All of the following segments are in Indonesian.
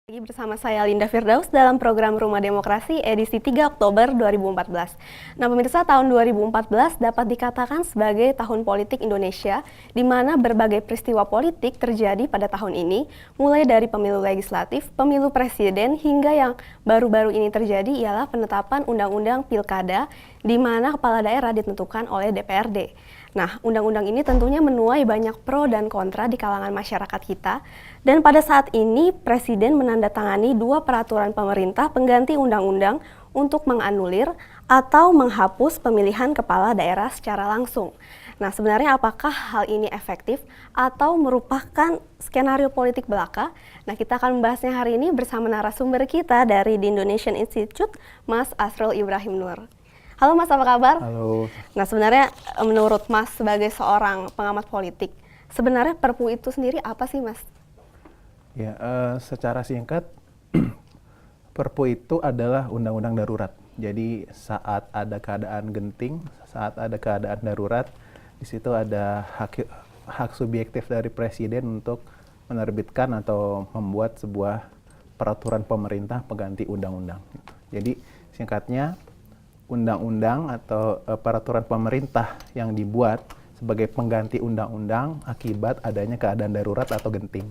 Lagi bersama saya Linda Firdaus dalam program Rumah Demokrasi edisi 3 Oktober 2014. Nah, pemirsa, tahun 2014 dapat dikatakan sebagai tahun politik Indonesia, di mana berbagai peristiwa politik terjadi pada tahun ini, mulai dari pemilu legislatif, pemilu presiden, hingga yang baru-baru ini terjadi ialah penetapan Undang-Undang Pilkada, di mana kepala daerah ditentukan oleh DPRD. Nah, undang-undang ini tentunya menuai banyak pro dan kontra di kalangan masyarakat kita. Dan pada saat ini, Presiden menandatangani 2 peraturan pemerintah pengganti undang-undang untuk menganulir atau menghapus pemilihan kepala daerah secara langsung. Nah, sebenarnya apakah hal ini efektif atau merupakan skenario politik belaka? Nah, kita akan membahasnya hari ini bersama narasumber kita dari The Indonesian Institute, Mas Asrul Ibrahim Nur. Halo Mas, apa kabar? Halo. Nah, sebenarnya menurut Mas sebagai seorang pengamat politik, sebenarnya Perpu itu sendiri apa sih, Mas? Ya, secara singkat, Perpu itu adalah undang-undang darurat. Jadi saat ada keadaan genting, saat ada keadaan darurat, di situ ada hak subjektif dari Presiden untuk menerbitkan atau membuat sebuah peraturan pemerintah pengganti undang-undang. Jadi singkatnya, undang-undang atau peraturan pemerintah yang dibuat sebagai pengganti undang-undang akibat adanya keadaan darurat atau genting.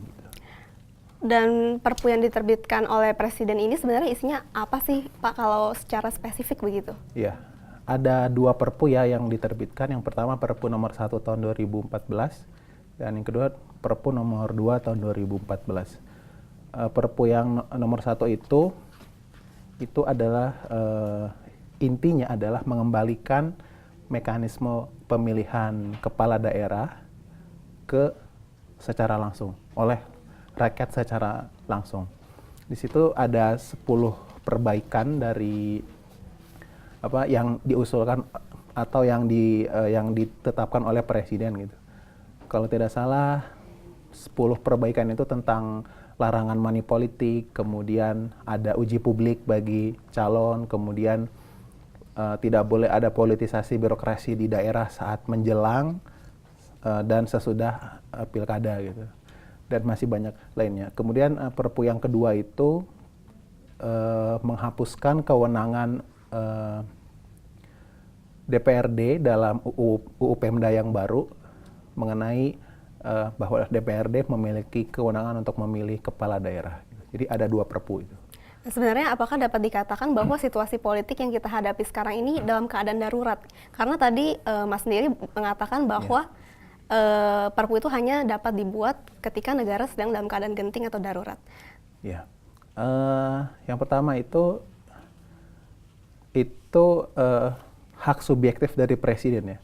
Dan Perpu yang diterbitkan oleh Presiden ini sebenarnya isinya apa sih, Pak, kalau secara spesifik begitu? Iya, ada 2 Perpu ya yang diterbitkan. Yang pertama Perpu nomor 1 tahun 2014 dan yang kedua Perpu nomor 2 tahun 2014. Perpu yang nomor 1 itu adalah intinya adalah mengembalikan mekanisme pemilihan kepala daerah secara langsung oleh rakyat secara langsung. Di situ ada 10 perbaikan dari yang diusulkan atau yang ditetapkan oleh Presiden gitu. Kalau tidak salah 10 perbaikan itu tentang larangan money politik, kemudian ada uji publik bagi calon, kemudian tidak boleh ada politisasi birokrasi di daerah saat menjelang dan sesudah pilkada gitu. Dan masih banyak lainnya. Kemudian Perpu yang kedua itu menghapuskan kewenangan DPRD dalam UU Pemda yang baru mengenai bahwa DPRD memiliki kewenangan untuk memilih kepala daerah. Jadi ada 2 Perpu itu. Sebenarnya apakah dapat dikatakan bahwa situasi politik yang kita hadapi sekarang ini dalam keadaan darurat? Karena tadi Mas sendiri mengatakan bahwa Perpu itu hanya dapat dibuat ketika negara sedang dalam keadaan genting atau darurat. Ya, yang pertama itu hak subjektif dari Presiden ya.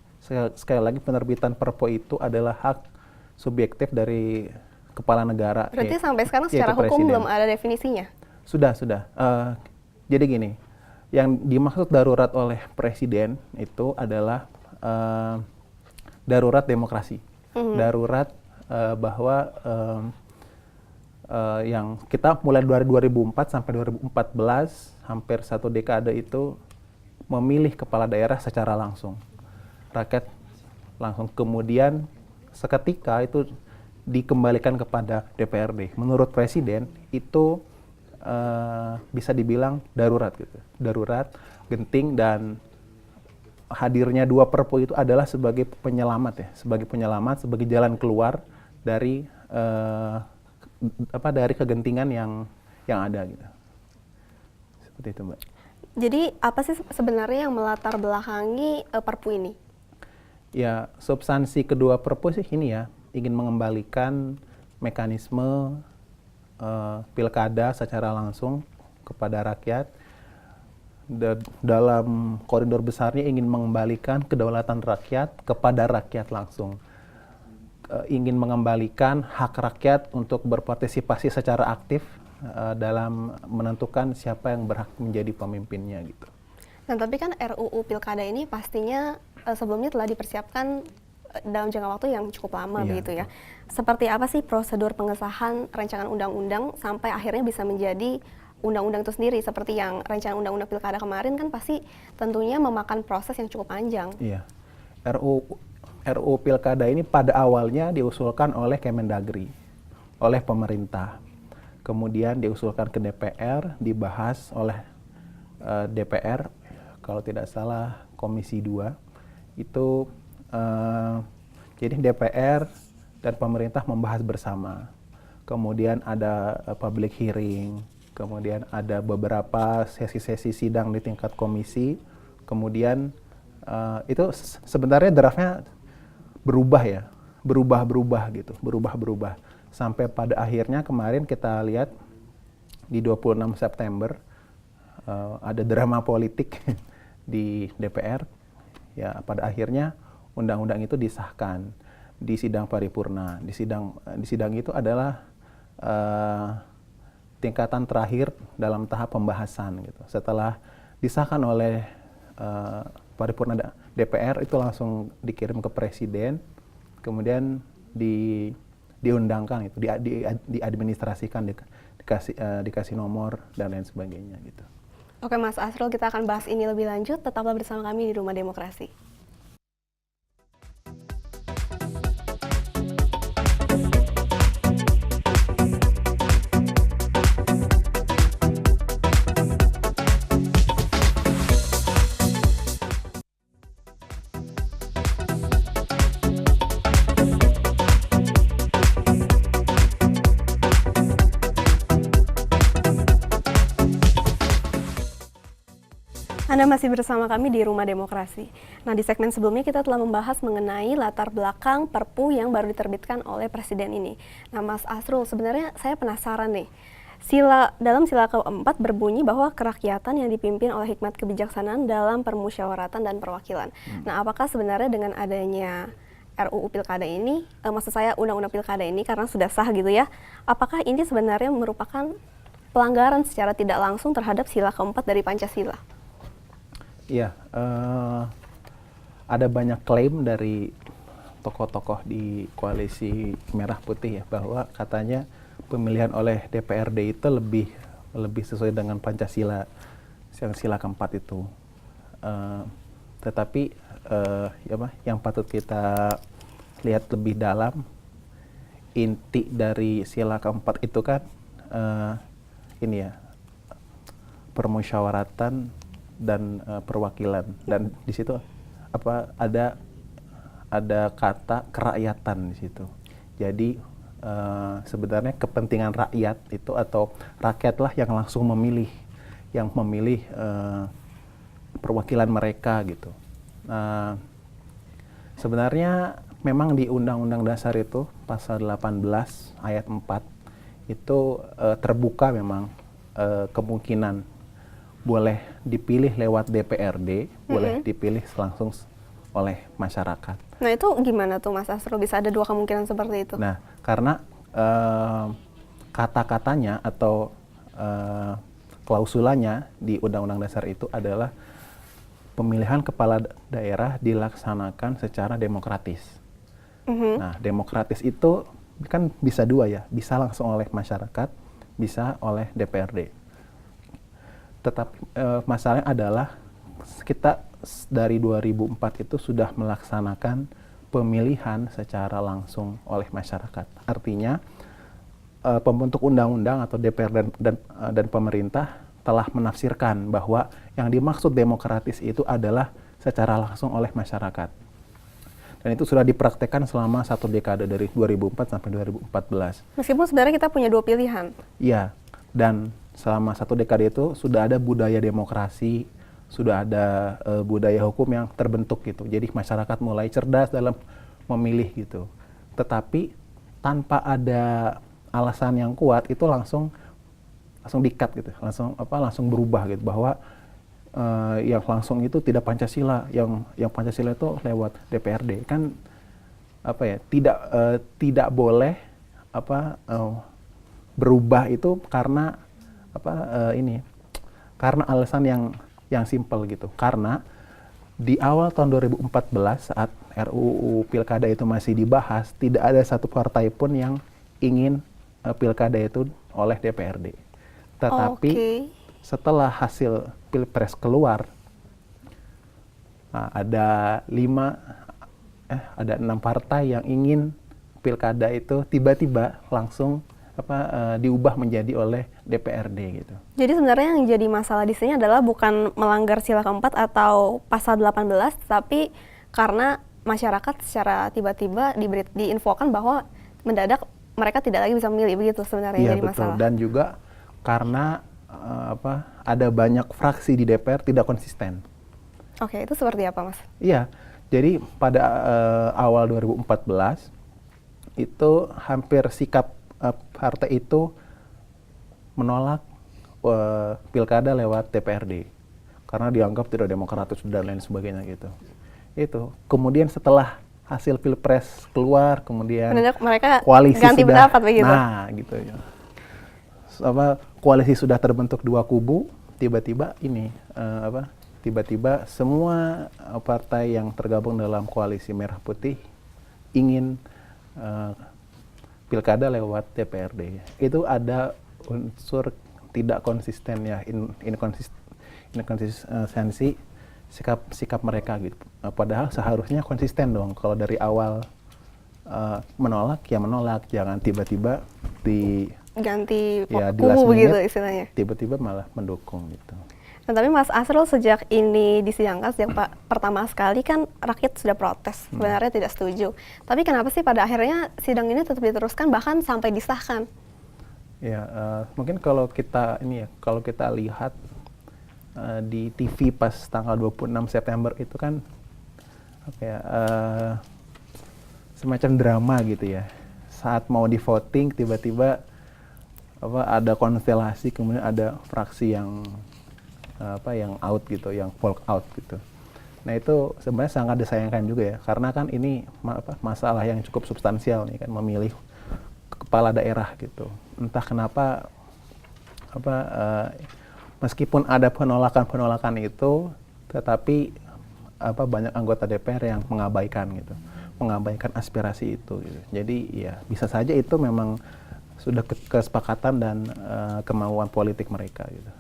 Sekali lagi penerbitan Perpu itu adalah hak subjektif dari kepala negara. Berarti sampai sekarang secara hukum belum ada definisinya? Sudah. Jadi gini, yang dimaksud darurat oleh Presiden itu adalah darurat demokrasi, darurat bahwa yang kita mulai dari 2004 sampai 2014 hampir 1 dekade itu memilih kepala daerah secara langsung, rakyat langsung. Kemudian seketika itu dikembalikan kepada DPRD. Menurut Presiden itu bisa dibilang darurat gitu, darurat, genting, dan hadirnya 2 Perpu itu adalah sebagai penyelamat ya, sebagai jalan keluar dari dari kegentingan yang ada gitu. Seperti itu, Mbak. Jadi apa sih sebenarnya yang melatar belakangi Perpu ini? Ya, substansi kedua Perpu sih ini ya, ingin mengembalikan mekanisme pilkada secara langsung kepada rakyat. Dalam koridor besarnya ingin mengembalikan kedaulatan rakyat kepada rakyat langsung. Ingin mengembalikan hak rakyat untuk berpartisipasi secara aktif dalam menentukan siapa yang berhak menjadi pemimpinnya gitu. Nah, tapi kan RUU Pilkada ini pastinya sebelumnya telah dipersiapkan dalam jangka waktu yang cukup lama begitu ya. Seperti apa sih prosedur pengesahan rancangan undang-undang sampai akhirnya bisa menjadi undang-undang itu sendiri? Seperti yang rancangan undang-undang Pilkada kemarin kan pasti tentunya memakan proses yang cukup panjang. Iya. RUU Pilkada ini pada awalnya diusulkan oleh Kemendagri, oleh pemerintah. kemudian diusulkan ke DPR, dibahas oleh DPR, kalau tidak salah Komisi 2, itu jadi DPR dan pemerintah membahas bersama. Kemudian ada public hearing, kemudian ada beberapa sesi-sesi sidang di tingkat komisi, kemudian itu sebenarnya draftnya berubah ya, berubah gitu, berubah. Sampai pada akhirnya kemarin kita lihat di 26 September ada drama politik di DPR. Ya, pada akhirnya undang-undang itu disahkan di sidang paripurna. Di sidang itu adalah tingkatan terakhir dalam tahap pembahasan gitu. Setelah disahkan oleh paripurna DPR, itu langsung dikirim ke presiden, kemudian diundangkan itu, diadministrasikan, dikasih nomor dan lain sebagainya gitu. Oke Mas Asrul, kita akan bahas ini lebih lanjut. Tetaplah bersama kami di Rumah Demokrasi. Anda masih bersama kami di Rumah Demokrasi. Nah, di segmen sebelumnya kita telah membahas mengenai latar belakang Perpu yang baru diterbitkan oleh Presiden ini. Nah, Mas Asrul, sebenarnya saya penasaran nih. Dalam sila keempat berbunyi bahwa kerakyatan yang dipimpin oleh hikmat kebijaksanaan dalam permusyawaratan dan perwakilan. Nah, apakah sebenarnya dengan adanya RUU Pilkada ini, maksud saya Undang-Undang Pilkada ini karena sudah sah gitu ya, apakah ini sebenarnya merupakan pelanggaran secara tidak langsung terhadap sila keempat dari Pancasila? Iya, ada banyak klaim dari tokoh-tokoh di koalisi Merah Putih ya, bahwa katanya pemilihan oleh DPRD itu lebih sesuai dengan Pancasila, yang sila keempat itu. Tetapi yang patut kita lihat lebih dalam, inti dari sila keempat itu kan ini ya, permusyawaratan dan perwakilan, dan di situ ada kata kerakyatan di situ. Jadi sebenarnya kepentingan rakyat itu, atau rakyatlah yang langsung memilih perwakilan mereka gitu. Sebenarnya memang di Undang-Undang Dasar itu pasal 18 ayat 4 itu terbuka memang kemungkinan boleh dipilih lewat DPRD, boleh dipilih langsung oleh masyarakat. Nah, itu gimana tuh Mas Asrul, bisa ada dua kemungkinan seperti itu? Nah, karena kata-katanya atau klausulanya di Undang-Undang Dasar itu adalah pemilihan kepala daerah dilaksanakan secara demokratis. Nah, demokratis itu kan bisa dua ya, bisa langsung oleh masyarakat, bisa oleh DPRD. Tetapi masalahnya adalah kita dari 2004 itu sudah melaksanakan pemilihan secara langsung oleh masyarakat. Artinya pembentuk undang-undang atau DPR dan pemerintah telah menafsirkan bahwa yang dimaksud demokratis itu adalah secara langsung oleh masyarakat. Dan itu sudah dipraktekkan selama 1 dekade dari 2004 sampai 2014. Meskipun sebenarnya kita punya dua pilihan. Iya, dan selama 1 dekade itu sudah ada budaya demokrasi, sudah ada budaya hukum yang terbentuk gitu. Jadi masyarakat mulai cerdas dalam memilih gitu. Tetapi tanpa ada alasan yang kuat itu langsung di-cut gitu, langsung berubah gitu, bahwa yang langsung itu tidak Pancasila, yang Pancasila itu lewat DPRD. Kan tidak boleh berubah itu karena karena alasan yang simpel gitu. Karena di awal tahun 2014 saat RUU Pilkada itu masih dibahas, tidak ada satu partai pun yang ingin Pilkada itu oleh DPRD. Tetapi setelah hasil Pilpres keluar, ada 6 partai yang ingin Pilkada itu tiba-tiba langsung diubah menjadi oleh DPRD gitu. Jadi sebenarnya yang jadi masalah di sini adalah bukan melanggar sila keempat atau pasal 18, tapi karena masyarakat secara tiba-tiba diinfokan bahwa mendadak mereka tidak lagi bisa memilih, begitu sebenarnya yang Iya jadi betul. masalah. Dan juga karena ada banyak fraksi di DPR tidak konsisten. Oke, itu seperti apa, Mas? Iya, jadi pada awal 2014 itu hampir sikap partai itu menolak pilkada lewat DPRD karena dianggap tidak demokratis dan lain sebagainya gitu. Itu kemudian setelah hasil pilpres keluar, kemudian Mendadak mereka koalisi ganti sudah, pendapat begitu. nah gitu ya. Koalisi sudah terbentuk dua kubu, tiba-tiba tiba-tiba semua partai yang tergabung dalam koalisi merah putih ingin pilkada lewat DPRD. Itu ada unsur tidak konsisten ya, inkonsistensi sikap mereka gitu. Padahal seharusnya konsisten dong. Kalau dari awal menolak ya menolak, jangan tiba-tiba Ganti ya, di kubu last begitu minute, istilahnya. tiba-tiba malah mendukung gitu. Nah, tapi Mas Asrul sejak ini disidangkan sejak pertama sekali kan rakyat sudah protes, sebenarnya tidak setuju. Tapi kenapa sih pada akhirnya sidang ini tetap diteruskan bahkan sampai disahkan? Ya, mungkin kalau kita lihat di TV pas tanggal 26 September itu kan semacam drama gitu ya. Saat mau di voting tiba-tiba ada konstelasi, kemudian ada fraksi yang out gitu, yang walk out gitu. Nah itu sebenarnya sangat disayangkan juga ya, karena kan ini masalah yang cukup substansial nih kan, memilih kepala daerah gitu. Entah kenapa meskipun ada penolakan itu, tetapi banyak anggota DPR yang mengabaikan aspirasi itu gitu. Jadi ya bisa saja itu memang sudah kesepakatan dan kemauan politik mereka gitu.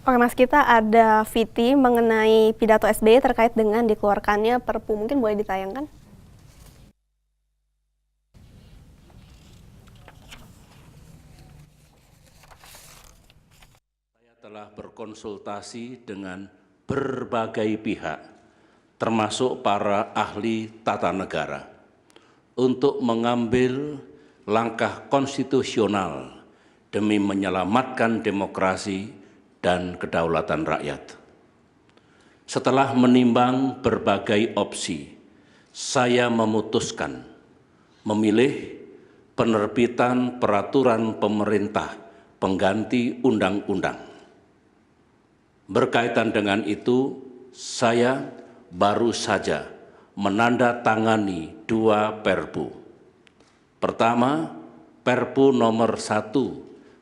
Oke Mas, kita ada VT mengenai pidato SBY terkait dengan dikeluarkannya Perpu. Mungkin boleh ditayangkan? Saya telah berkonsultasi dengan berbagai pihak, termasuk para ahli tata negara, untuk mengambil langkah konstitusional demi menyelamatkan demokrasi dan kedaulatan rakyat. Setelah menimbang berbagai opsi, saya memutuskan memilih penerbitan peraturan pemerintah pengganti undang-undang. Berkaitan dengan itu, saya baru saja menandatangani 2 perpu. Pertama, Perpu nomor 1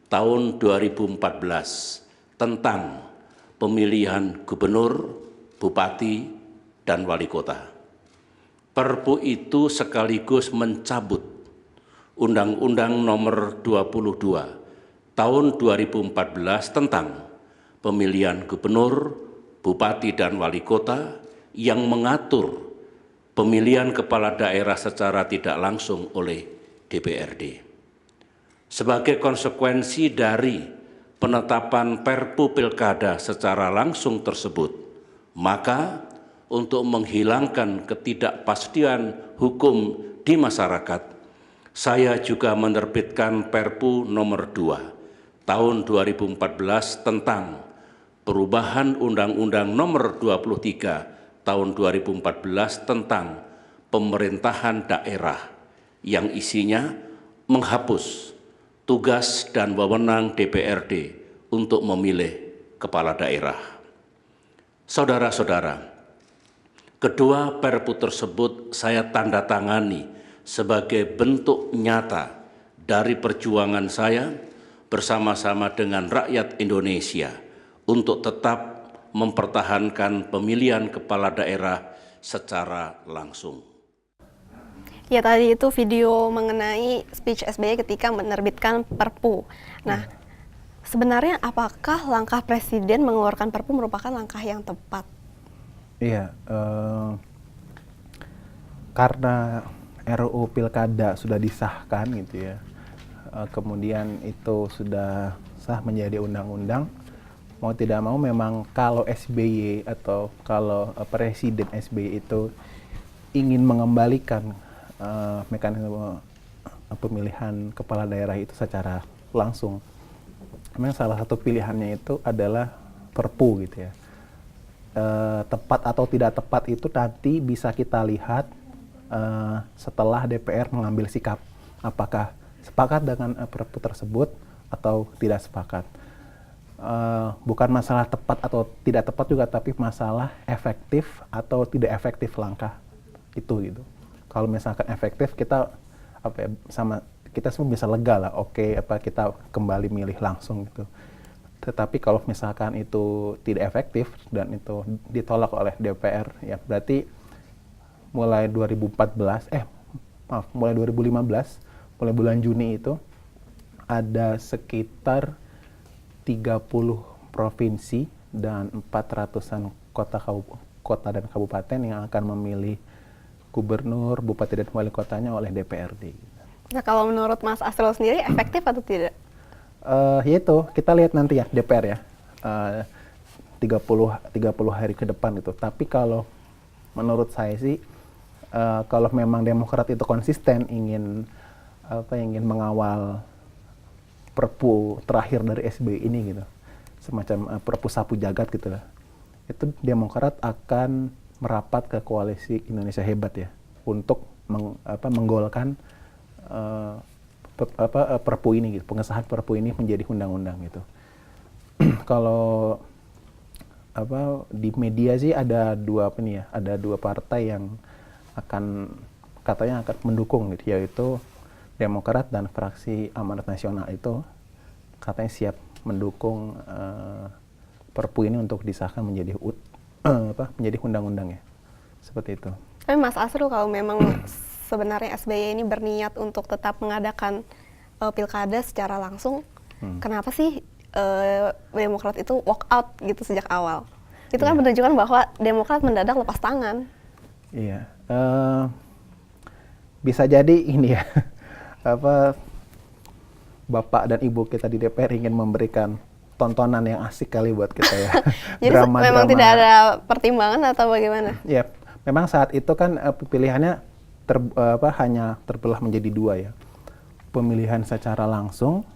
tahun 2014 tentang pemilihan gubernur, bupati, dan wali kota. Perpu itu sekaligus mencabut Undang-Undang nomor 22 tahun 2014 tentang pemilihan gubernur, bupati, dan wali kota yang mengatur pemilihan kepala daerah secara tidak langsung oleh DPRD. Sebagai konsekuensi dari penetapan Perpu Pilkada secara langsung tersebut, maka untuk menghilangkan ketidakpastian hukum di masyarakat, saya juga menerbitkan Perpu nomor 2 tahun 2014 tentang perubahan Undang-Undang nomor 23 tahun 2014 tentang pemerintahan daerah yang isinya menghapus tugas dan wewenang DPRD untuk memilih kepala daerah. Saudara-saudara, kedua Perpu tersebut saya tanda tangani sebagai bentuk nyata dari perjuangan saya bersama-sama dengan rakyat Indonesia untuk tetap mempertahankan pemilihan kepala daerah secara langsung. Ya, tadi itu video mengenai speech SBY ketika menerbitkan Perpu. Nah, sebenarnya apakah langkah Presiden mengeluarkan Perpu merupakan langkah yang tepat? Iya, karena RUU Pilkada sudah disahkan gitu ya, kemudian itu sudah sah menjadi undang-undang, mau tidak mau memang kalau SBY atau kalau Presiden SBY itu ingin mengembalikan mekanisme pemilihan kepala daerah itu secara langsung, memang salah satu pilihannya itu adalah Perpu gitu ya. Tepat atau tidak tepat itu nanti bisa kita lihat setelah DPR mengambil sikap, apakah sepakat dengan Perpu tersebut atau tidak sepakat. Bukan masalah tepat atau tidak tepat juga, tapi masalah efektif atau tidak efektif langkah itu gitu. Kalau misalkan efektif, kita kita semua bisa lega lah, oke, kita kembali milih langsung gitu. Tetapi kalau misalkan itu tidak efektif dan itu ditolak oleh DPR, ya berarti mulai 2015, mulai 2015, mulai bulan Juni itu ada sekitar 30 provinsi dan 400-an kota dan kabupaten yang akan memilih gubernur, bupati dan wali kotanya oleh DPRD. Nah, kalau menurut Mas Asrul sendiri efektif atau tidak? Ya itu, kita lihat nanti ya DPR ya, 30 hari ke depan itu. Tapi kalau menurut saya sih, kalau memang Demokrat itu konsisten ingin mengawal Perpu terakhir dari SBY ini gitu, semacam Perpu sapu jagat gitu lah, itu Demokrat akan merapat ke koalisi Indonesia Hebat ya untuk menggolkan Perpu ini gitu, pengesahan Perpu ini menjadi undang-undang gitu. Kalau di media sih ada dua partai yang katanya akan mendukung gitu, yaitu Demokrat dan fraksi Amanat Nasional itu katanya siap mendukung Perpu ini untuk disahkan menjadi undang-undang ya, seperti itu. Tapi Mas Asrul, kalau memang sebenarnya SBY ini berniat untuk tetap mengadakan pilkada secara langsung, kenapa sih Demokrat itu walk out gitu sejak awal? Itu kan menunjukkan bahwa Demokrat mendadak lepas tangan. Iya, bisa jadi ini ya, Bapak dan Ibu kita di DPR ingin memberikan tontonan yang asik kali buat kita ya. Jadi memang tidak ada pertimbangan atau bagaimana? Ya, memang saat itu kan pilihannya hanya terbelah menjadi dua ya. Pemilihan secara langsung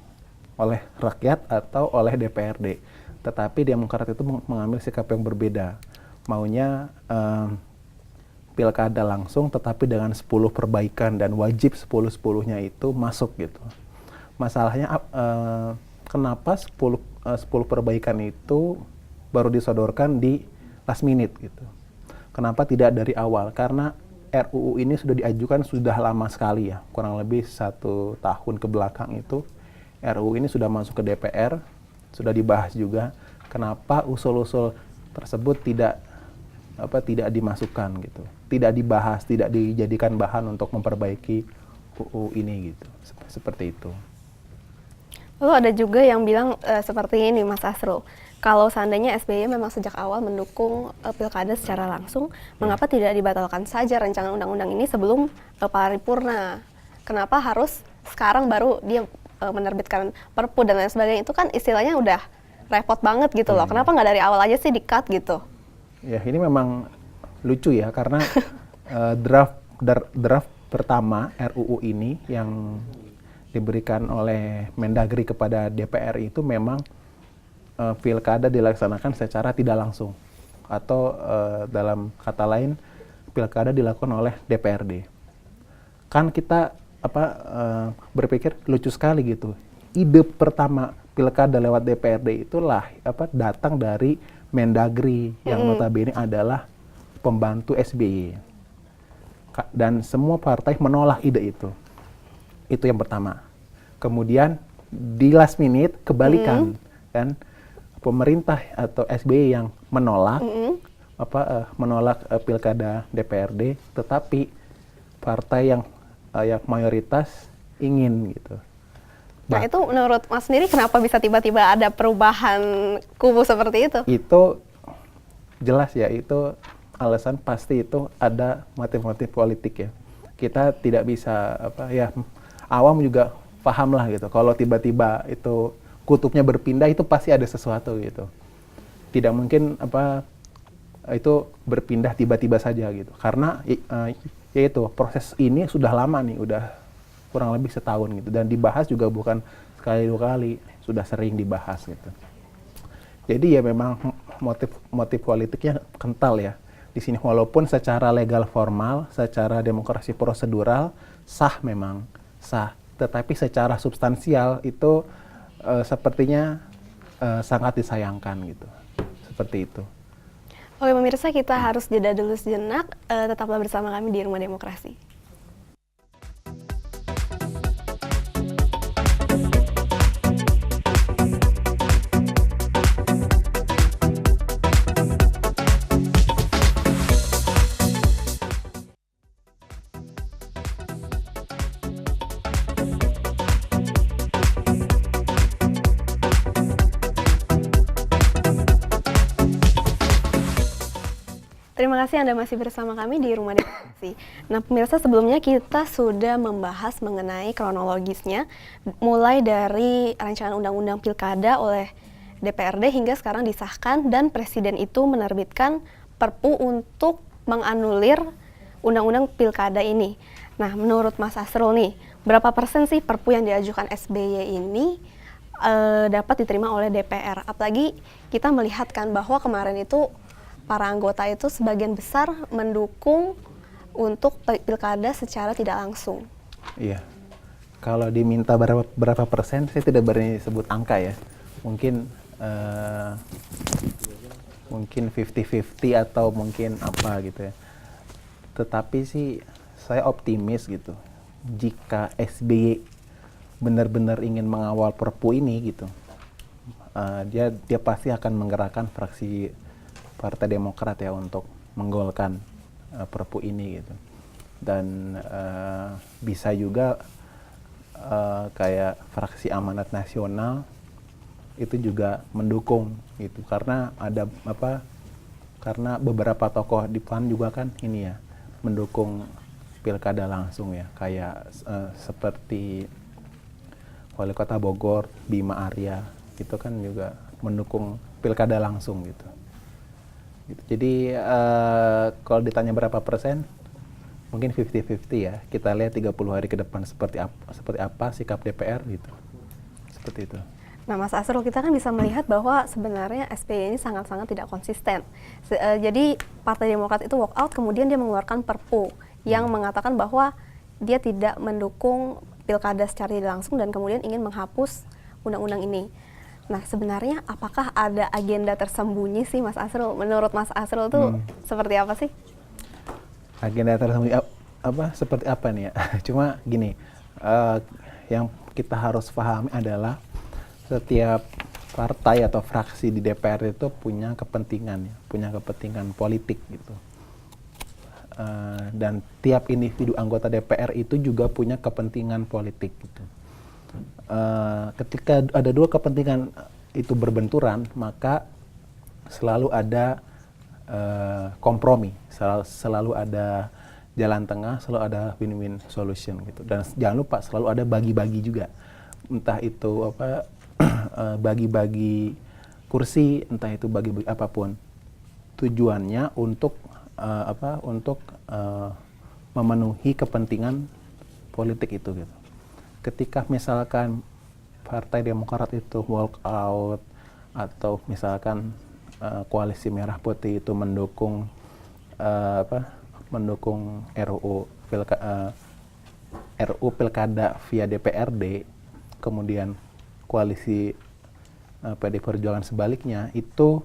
oleh rakyat atau oleh DPRD. Tetapi Demokrat itu mengambil sikap yang berbeda. Maunya pilkada langsung tetapi dengan 10 perbaikan dan wajib 10-10-nya itu masuk gitu. Masalahnya kenapa 10 perbaikan itu baru disodorkan di last minute gitu. Kenapa tidak dari awal? Karena RUU ini sudah diajukan sudah lama sekali ya, kurang lebih 1 tahun ke belakang itu RUU ini sudah masuk ke DPR, sudah dibahas juga. Kenapa usul-usul tersebut tidak dimasukkan gitu, tidak dibahas, tidak dijadikan bahan untuk memperbaiki UU ini gitu, seperti itu. Lalu ada juga yang bilang seperti ini, Mas Asrul, kalau seandainya SBY memang sejak awal mendukung pilkada secara langsung, mengapa tidak dibatalkan saja rancangan undang-undang ini sebelum paripurna? Kenapa harus sekarang baru dia menerbitkan Perpu dan lain sebagainya? Itu kan istilahnya udah repot banget gitu loh. Kenapa nggak dari awal aja sih di-cut gitu? Ya, ini memang lucu ya, karena draft pertama RUU ini yang diberikan oleh Mendagri kepada DPR itu memang pilkada dilaksanakan secara tidak langsung, atau dalam kata lain pilkada dilakukan oleh DPRD. Kan kita berpikir lucu sekali gitu. Ide pertama pilkada lewat DPRD itulah datang dari Mendagri yang notabene adalah pembantu SBY. Dan semua partai menolak ide itu. Itu yang pertama. Kemudian di last minute kebalikan kan, pemerintah atau SBY yang menolak menolak pilkada DPRD, tetapi partai yang mayoritas ingin gitu. Nah, itu menurut Mas sendiri kenapa bisa tiba-tiba ada perubahan kubu seperti itu? Itu jelas ya, itu alasan pasti itu ada motif-motif politik ya. Kita tidak bisa awam juga paham lah gitu. Kalau tiba-tiba itu kutubnya berpindah itu pasti ada sesuatu gitu. Tidak mungkin itu berpindah tiba-tiba saja gitu. Karena yaitu proses ini sudah lama nih, udah kurang lebih setahun gitu. Dan dibahas juga bukan sekali dua kali, sudah sering dibahas gitu. Jadi ya memang motif politiknya kental ya di sini, walaupun secara legal formal, secara demokrasi prosedural memang sah, tetapi secara substansial itu sepertinya sangat disayangkan gitu, seperti itu. Oke pemirsa, kita harus jeda dulu sejenak, tetaplah bersama kami di Rumah Demokrasi. Terima kasih Anda masih bersama kami di Rumah Demokrasi. Nah pemirsa, sebelumnya kita sudah membahas mengenai kronologisnya, mulai dari rancangan undang-undang pilkada oleh DPRD hingga sekarang disahkan dan Presiden itu menerbitkan Perpu untuk menganulir undang-undang pilkada ini. Nah menurut Mas Asrul nih, berapa persen sih Perpu yang diajukan SBY ini dapat diterima oleh DPR? Apalagi kita melihatkan bahwa kemarin itu para anggota itu sebagian besar mendukung untuk pilkada secara tidak langsung. Iya, kalau diminta berapa persen, saya tidak berani sebut angka ya. Mungkin 50-50 atau mungkin apa gitu ya. Tetapi sih saya optimis gitu. Jika SBY benar-benar ingin mengawal Perpu ini gitu, dia pasti akan menggerakkan fraksi Partai Demokrat ya untuk menggolkan Perpu ini gitu. Dan bisa juga kayak fraksi Amanat Nasional itu juga mendukung gitu, karena karena beberapa tokoh di PAN juga kan ini ya mendukung pilkada langsung ya, kayak seperti Wali Kota Bogor Bima Arya itu kan juga mendukung pilkada langsung gitu. Jadi kalau ditanya berapa persen, mungkin 50-50 ya. Kita lihat 30 hari ke depan seperti apa sikap DPR gitu. Seperti itu. Nah Mas Asrul, kita kan bisa melihat bahwa sebenarnya SBY ini sangat-sangat tidak konsisten. Jadi Partai Demokrat itu walk out, kemudian dia mengeluarkan Perpu yang mengatakan bahwa dia tidak mendukung pilkada secara tidak langsung dan kemudian ingin menghapus undang-undang ini. Nah sebenarnya apakah ada agenda tersembunyi sih Mas Asrul? Menurut Mas Asrul itu seperti apa sih? Agenda tersembunyi seperti apa nih ya? Cuma gini, yang kita harus pahami adalah setiap partai atau fraksi di DPR itu punya kepentingan politik gitu. Dan tiap individu anggota DPR itu juga punya kepentingan politik gitu. Ketika ada dua kepentingan itu berbenturan, maka selalu ada kompromi, selalu ada jalan tengah, selalu ada win-win solution gitu. Dan jangan lupa selalu ada bagi-bagi juga, entah itu bagi-bagi kursi, entah itu bagi-bagi apapun. Tujuannya untuk memenuhi kepentingan politik itu gitu. Ketika misalkan Partai Demokrat itu walk out atau misalkan koalisi Merah Putih itu mendukung RUU Pilkada via DPRD, kemudian koalisi PD Perjuangan sebaliknya, itu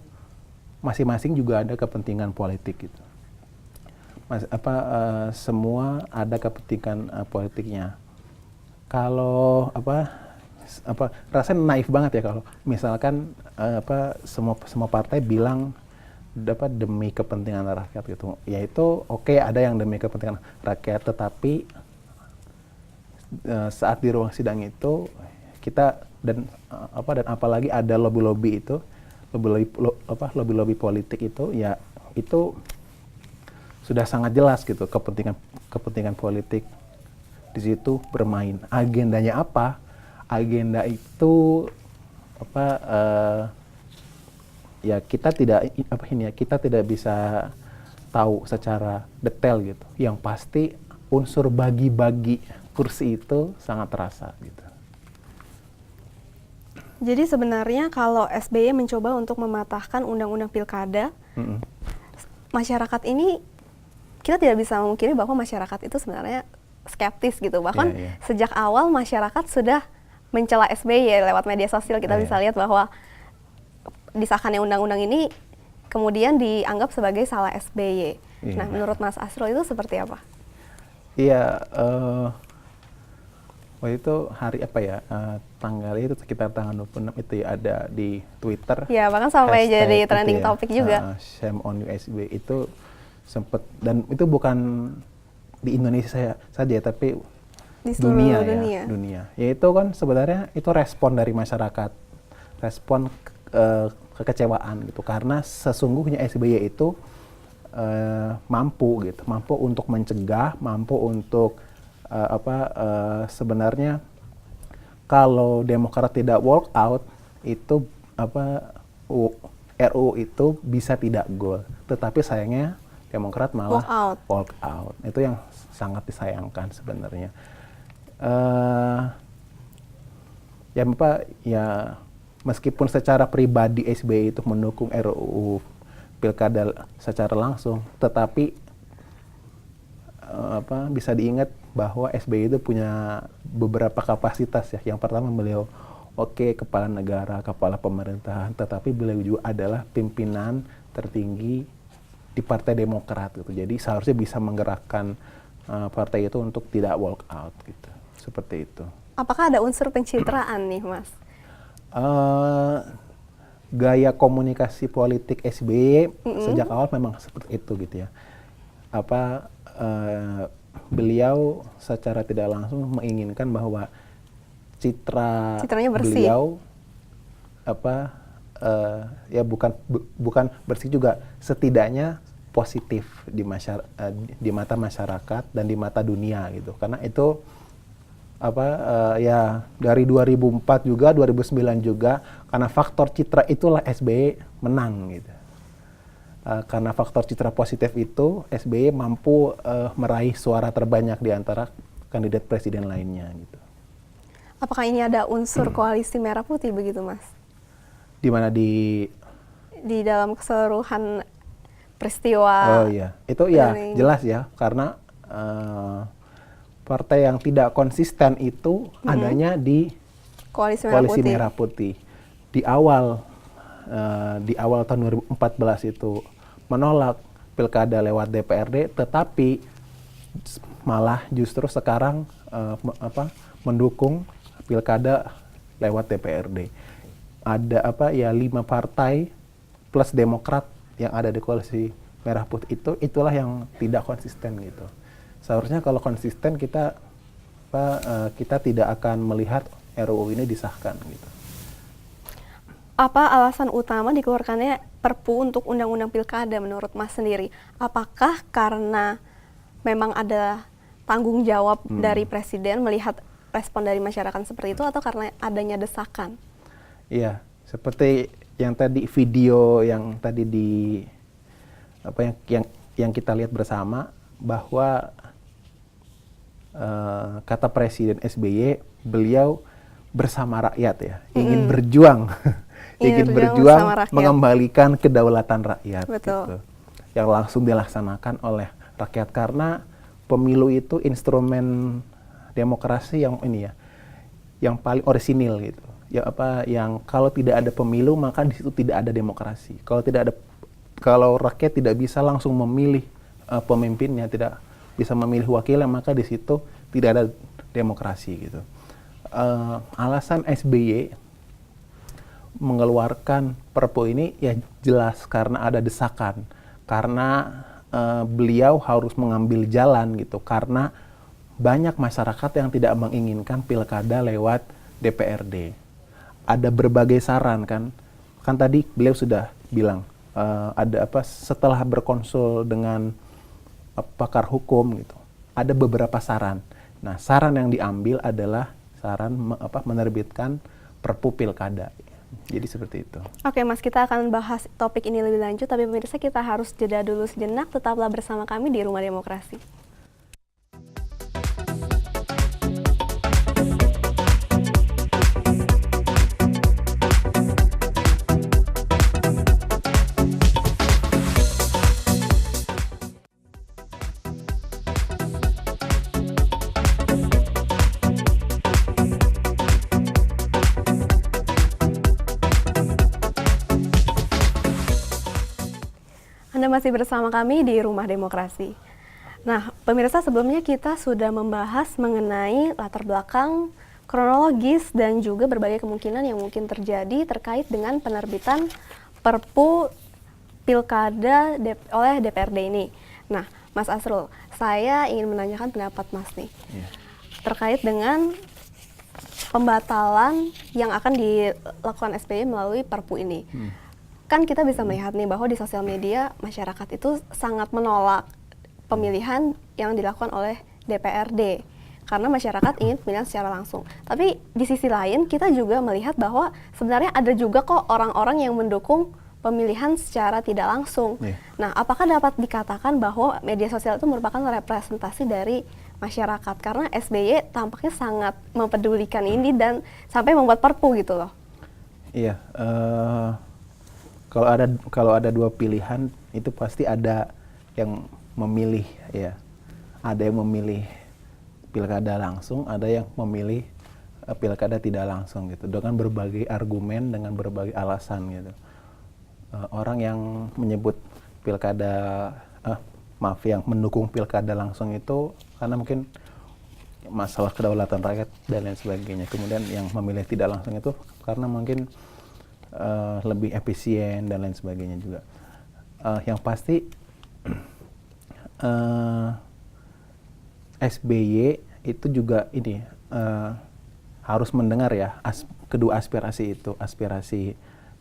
masing-masing juga ada kepentingan politik gitu. Semua ada kepentingan politiknya. Kalau rasanya naif banget ya kalau misalkan semua partai bilang demi kepentingan rakyat gitu. Ya itu oke, ada yang demi kepentingan rakyat, tetapi saat di ruang sidang itu kita dan apalagi ada lobby-lobby itu, lobby politik itu, ya itu sudah sangat jelas gitu kepentingan politik di situ bermain. Agendanya apa? agenda itu apa ya kita tidak bisa tahu secara detail gitu. Yang pasti unsur bagi-bagi kursi itu sangat terasa gitu. Jadi sebenarnya kalau SBY mencoba untuk mematahkan undang-undang pilkada, masyarakat ini kita tidak bisa memungkiri bahwa masyarakat itu sebenarnya skeptis gitu. Bahkan sejak awal masyarakat sudah mencela SBY lewat media sosial. Kita bisa lihat bahwa disahkannya undang-undang ini kemudian dianggap sebagai salah SBY. Nah, menurut Mas Asrul itu seperti apa? Iya, waktu itu hari apa ya, tanggal itu sekitar tanggal 26 itu ya, ada di Twitter. Ya, bahkan sampai jadi trending topik juga. Shame on USB itu sempat, dan itu bukan di Indonesia saja, tapi di seluruh dunia. Ya itu kan sebenarnya itu respon dari masyarakat, respon kekecewaan gitu, karena sesungguhnya SBY itu mampu untuk mencegah, mampu untuk sebenarnya kalau Demokrat tidak walk out itu RUU itu bisa tidak goal, tetapi sayangnya Demokrat malah walk out. Itu yang sangat disayangkan sebenarnya. Ya meskipun secara pribadi SBY itu mendukung RUU pilkada secara langsung, tetapi bisa diingat bahwa SBY itu punya beberapa kapasitas ya. Yang pertama, beliau kepala negara, kepala pemerintahan, tetapi beliau juga adalah pimpinan tertinggi di Partai Demokrat gitu. Jadi seharusnya bisa menggerakkan partai itu untuk tidak walk out gitu. Seperti itu. Apakah ada unsur pencitraan nih, Mas? Gaya komunikasi politik SBY sejak awal memang seperti itu gitu ya. Beliau secara tidak langsung menginginkan bahwa citranya bersih. Beliau ya bukan bersih juga, setidaknya positif di mata masyarakat dan di mata dunia gitu. Karena itu ya dari 2004 juga 2009 juga, karena faktor citra itulah SBY menang gitu. Karena faktor citra positif itu SBY mampu meraih suara terbanyak di antara kandidat presiden lainnya gitu. Apakah ini ada unsur koalisi merah putih begitu, Mas? Di mana di dalam keseluruhan peristiwa? Oh iya, itu ya jelas ya, karena partai yang tidak konsisten itu adanya di koalisi merah putih. Di awal tahun 2014 itu menolak pilkada lewat DPRD, tetapi malah justru sekarang mendukung pilkada lewat DPRD. Ada 5 partai plus Demokrat yang ada di koalisi merah putih itulah yang tidak konsisten gitu. Seharusnya kalau konsisten kita tidak akan melihat RUU ini disahkan gitu. Apa alasan utama dikeluarkannya Perpu untuk Undang-Undang Pilkada menurut Mas sendiri? Apakah karena memang ada tanggung jawab dari Presiden melihat respon dari masyarakat seperti itu, atau karena adanya desakan? Iya, seperti yang tadi video yang tadi yang kita lihat bersama, bahwa kata Presiden SBY, beliau bersama rakyat ya, ingin berjuang. Ingin berjuang mengembalikan kedaulatan rakyat. Gitu, yang langsung dilaksanakan oleh rakyat, karena pemilu itu instrumen demokrasi yang yang paling orisinil gitu. Yang kalau tidak ada pemilu maka di situ tidak ada demokrasi. Kalau rakyat tidak bisa langsung memilih pemimpinnya, tidak bisa memilih wakilnya, maka di situ tidak ada demokrasi gitu. Alasan SBY mengeluarkan Perpu ini ya jelas karena ada desakan, karena beliau harus mengambil jalan gitu, karena banyak masyarakat yang tidak menginginkan pilkada lewat DPRD. Ada berbagai saran kan tadi beliau sudah bilang, setelah berkonsul dengan pakar hukum gitu, ada beberapa saran. Nah, saran yang diambil adalah saran menerbitkan Perpu Pilkada. Jadi seperti itu. Oke Mas, kita akan bahas topik ini lebih lanjut, tapi pemirsa kita harus jeda dulu sejenak, tetaplah bersama kami di Rumah Demokrasi. Anda masih bersama kami di Rumah Demokrasi. Nah, pemirsa, sebelumnya kita sudah membahas mengenai latar belakang, kronologis, dan juga berbagai kemungkinan yang mungkin terjadi terkait dengan penerbitan Perpu Pilkada oleh DPRD ini. Nah, Mas Asrul, saya ingin menanyakan pendapat Mas nih, terkait dengan pembatalan yang akan dilakukan SBY melalui Perpu ini. Kan kita bisa melihat nih bahwa di sosial media masyarakat itu sangat menolak pemilihan yang dilakukan oleh DPRD karena masyarakat ingin pemilihan secara langsung. Tapi di sisi lain kita juga melihat bahwa sebenarnya ada juga kok orang-orang yang mendukung pemilihan secara tidak langsung. Nah, apakah dapat dikatakan bahwa media sosial itu merupakan representasi dari masyarakat? Karena SBY tampaknya sangat mempedulikan ini dan sampai membuat Perpu gitu loh. Iya. Kalau ada dua pilihan, itu pasti ada yang memilih, ya. Ada yang memilih pilkada langsung, ada yang memilih pilkada tidak langsung gitu, dengan berbagai argumen, dengan berbagai alasan gitu. Orang yang menyebut yang mendukung pilkada langsung itu karena mungkin masalah kedaulatan rakyat dan lain sebagainya. Kemudian yang memilih tidak langsung itu karena mungkin lebih efisien dan lain sebagainya juga. Yang pasti SBY itu juga ini harus mendengar ya kedua aspirasi itu, aspirasi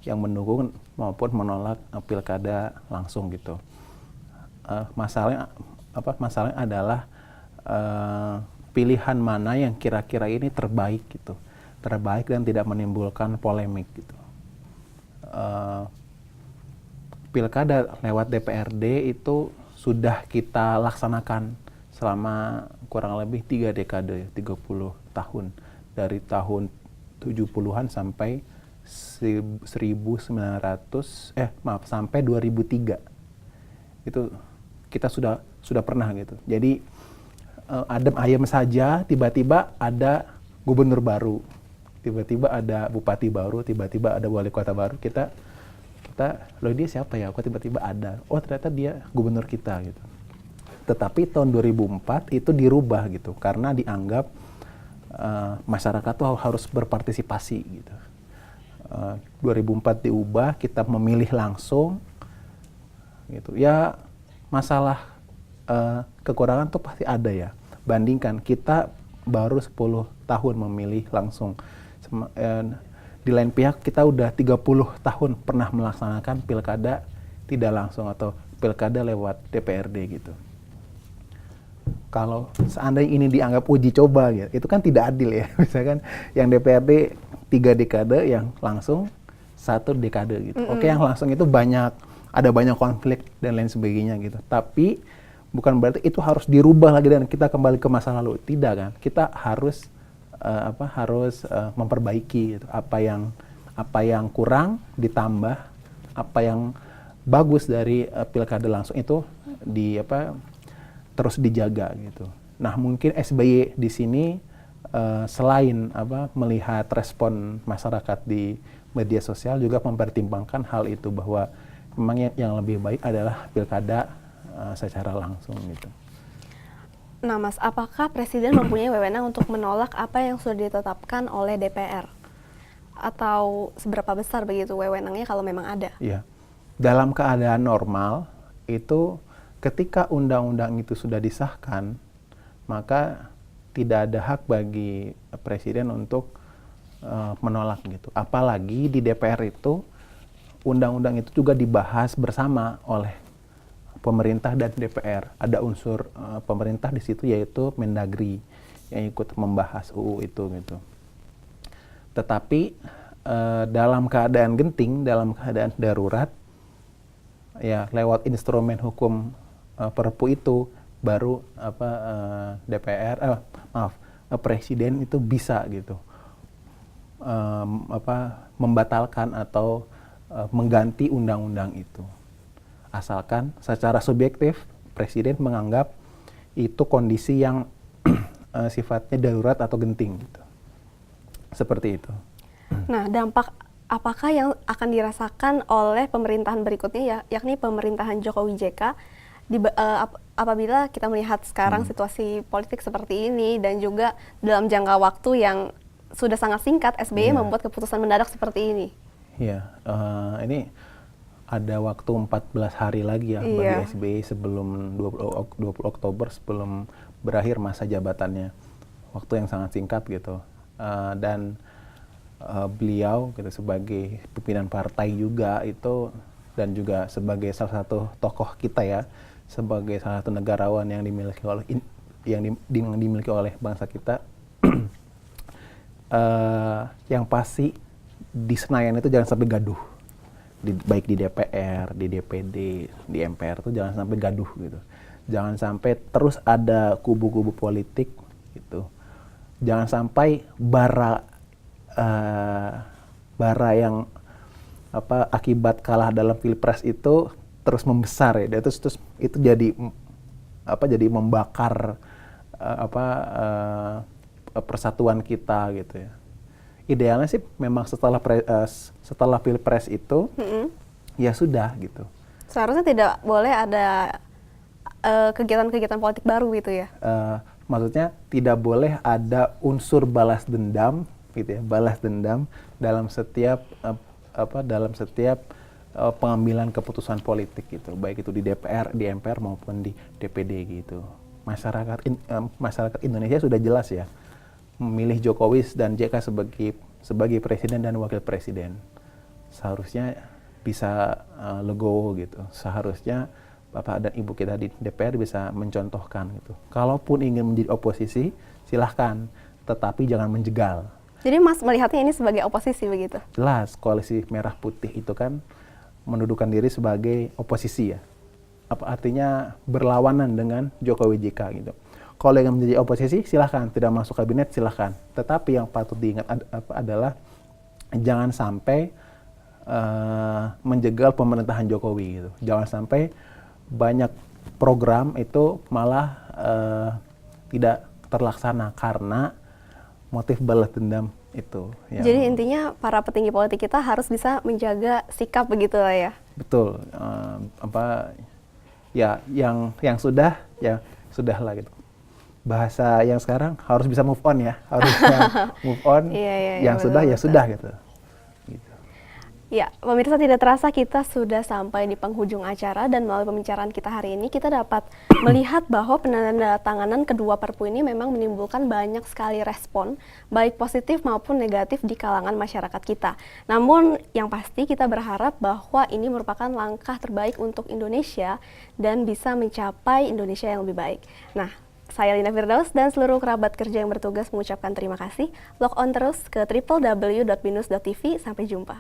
yang mendukung maupun menolak pilkada langsung gitu. Masalahnya adalah pilihan mana yang kira-kira ini terbaik gitu, terbaik dan tidak menimbulkan polemik gitu. Pilkada lewat DPRD itu sudah kita laksanakan selama kurang lebih 3 dekade, 30 tahun. Dari tahun 70-an sampai sampai 2003. Itu kita sudah pernah gitu. Jadi adem ayem saja, tiba-tiba ada gubernur baru, tiba-tiba ada bupati baru, tiba-tiba ada wali kota baru, kita loh dia siapa ya, kok tiba-tiba ada, oh ternyata dia gubernur kita gitu. Tetapi tahun 2004 itu dirubah gitu, karena dianggap masyarakat tuh harus berpartisipasi gitu. 2004 diubah, kita memilih langsung gitu. Ya masalah kekurangan tuh pasti ada ya. Bandingkan kita baru 10 tahun memilih langsung. Di lain pihak kita udah 30 tahun pernah melaksanakan pilkada tidak langsung atau pilkada lewat DPRD gitu. Kalau seandainya ini dianggap uji coba gitu, itu kan tidak adil ya. Misalkan yang DPRD 3 dekade, yang langsung 1 dekade gitu. Oke, yang langsung itu ada banyak konflik dan lain sebagainya gitu. Tapi bukan berarti itu harus dirubah lagi dan kita kembali ke masa lalu. Tidak kan? Kita harus memperbaiki gitu. Apa yang kurang ditambah, apa yang bagus dari pilkada langsung itu terus dijaga gitu. Nah, mungkin SBY di sini selain melihat respon masyarakat di media sosial juga mempertimbangkan hal itu, bahwa memang yang lebih baik adalah pilkada secara langsung gitu. Nah Mas, apakah Presiden mempunyai wewenang untuk menolak apa yang sudah ditetapkan oleh DPR? Atau seberapa besar begitu wewenangnya kalau memang ada? Iya, dalam keadaan normal itu ketika undang-undang itu sudah disahkan, maka tidak ada hak bagi Presiden untuk menolak gitu. Apalagi di DPR itu undang-undang itu juga dibahas bersama oleh pemerintah dan DPR. Ada unsur pemerintah di situ, yaitu Mendagri yang ikut membahas UU itu gitu. Tetapi dalam keadaan genting, dalam keadaan darurat, ya lewat instrumen hukum Perpu itu baru Presiden itu bisa gitu membatalkan atau mengganti undang-undang itu. Asalkan secara subjektif Presiden menganggap itu kondisi yang sifatnya darurat atau genting gitu. Seperti itu. Nah, dampak apakah yang akan dirasakan oleh pemerintahan berikutnya, yakni pemerintahan Jokowi JK, apabila kita melihat sekarang situasi politik seperti ini dan juga dalam jangka waktu yang sudah sangat singkat, SBY membuat keputusan mendadak seperti ini? Iya, ini ada waktu 14 hari lagi ya bagi SBY sebelum 20 Oktober sebelum berakhir masa jabatannya. Waktu yang sangat singkat gitu. Dan beliau gitu sebagai pimpinan partai juga itu, dan juga sebagai salah satu tokoh kita ya, sebagai salah satu negarawan yang dimiliki oleh bangsa kita, yang pasti di Senayan itu jangan sampai gaduh, baik di DPR, di DPD, di MPR itu jangan sampai gaduh gitu, jangan sampai terus ada kubu-kubu politik gitu, jangan sampai bara yang akibat kalah dalam pilpres itu terus membesar ya, terus itu jadi membakar persatuan kita gitu ya. Idealnya sih memang setelah pilpres itu ya sudah gitu. Seharusnya tidak boleh ada kegiatan-kegiatan politik baru gitu ya. Maksudnya tidak boleh ada unsur balas dendam gitu ya, balas dendam dalam setiap pengambilan keputusan politik gitu, baik itu di DPR, di MPR maupun di DPD gitu. Masyarakat Indonesia sudah jelas ya memilih Jokowi dan JK sebagai presiden dan wakil presiden. Seharusnya bisa legowo gitu. Seharusnya Bapak dan Ibu kita di DPR bisa mencontohkan gitu. Kalaupun ingin menjadi oposisi, silahkan, tetapi jangan menjegal. Jadi Mas melihatnya ini sebagai oposisi begitu? Jelas, koalisi merah putih itu kan mendudukan diri sebagai oposisi ya. Apa artinya berlawanan dengan Jokowi JK gitu. Kalau yang menjadi oposisi silahkan, tidak masuk kabinet silahkan. Tetapi yang patut diingat adalah jangan sampai menjegal pemerintahan Jokowi gitu. Jangan sampai banyak program itu malah tidak terlaksana karena motif balas dendam itu. Jadi intinya para petinggi politik kita harus bisa menjaga sikap begitu lah ya. Betul. Yang sudah ya sudahlah gitu. Bahasa yang sekarang harus bisa move on ya, harusnya move on. Yang sudah ya sudah gitu. Ya, pemirsa, tidak terasa kita sudah sampai di penghujung acara, dan melalui pembicaraan kita hari ini kita dapat melihat bahwa penandatanganan kedua Perpu ini memang menimbulkan banyak sekali respon, baik positif maupun negatif di kalangan masyarakat kita. Namun yang pasti kita berharap bahwa ini merupakan langkah terbaik untuk Indonesia dan bisa mencapai Indonesia yang lebih baik. Nah, saya Lina Firdaus dan seluruh kerabat kerja yang bertugas mengucapkan terima kasih. Log on terus ke www.binus.tv. Sampai jumpa.